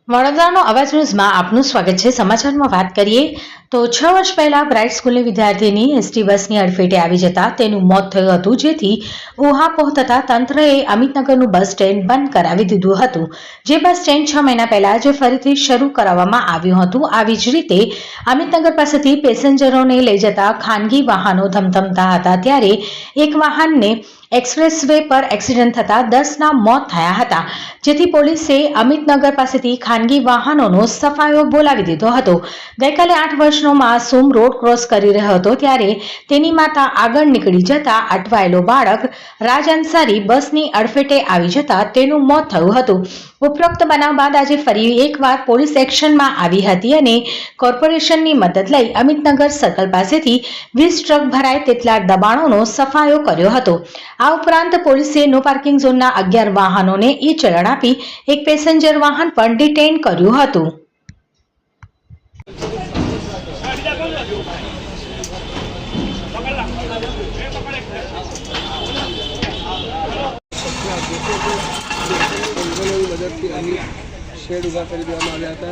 વડોદરાનો અવાજ ન્યૂઝમાં આપનું સ્વાગત છે। સમાચારમાં વાત કરીએ તો 6 વર્ષ પહેલા બ્રાઇટ સ્કૂલની વિદ્યાર્થીની એસટી બસની અડફેટે આવી જતા તેનું મોત થયું હતું, જેથી ઊહાપોહ થતા તંત્રએ અમિતનગરનું બસ સ્ટેન્ડ બંધ કરાવી દીધું હતું। જે બસ સ્ટેન્ડ 6 મહિના પહેલા જ ફરીથી શરૂ કરવામાં આવ્યું હતું। આવી જ રીતે અમિતનગર પાસેથી પેસેન્જરોને લઈ જતા ખાનગી વાહનો ધમધમતા હતા, ત્યારે એક વાહનને एक्सप्रेस वे पर एक्सिडेंट थता 10 मौत थया हता, जेथी पोलीसे अमितनगर पासेथी खानगी वाहनोनो सफायो बोलावी दीधो हतो। गईकाले 8 वर्षनो मासूम रोड क्रॉस करी रह्यो हतो, त्यारे तेनी माता आगळ निकળી जता अटवायेलो बाळक राज अंसारी बसनी अडफेटे आवी जता तेनुं मौत थयुं हतुं। उपरोक्त बनाव बाद आज फरी एकवार पोलीस एक्शनमां आवी हती अने कोर्पोरेशननी मदद लई अमितनगर सर्कल पासेथी 20 ट्रक भराय तेटला दबाणोनो सफायो कर्यो हतो। आ उपरांत पोलीसे नो पार्किंग झोनना 11 वाहनोने ई चलन आपी एक पेसेंजर वाहन पण डिटेन कर्युं हतुं। शेड उभा કરી દેવામાં આવ્યા હતા।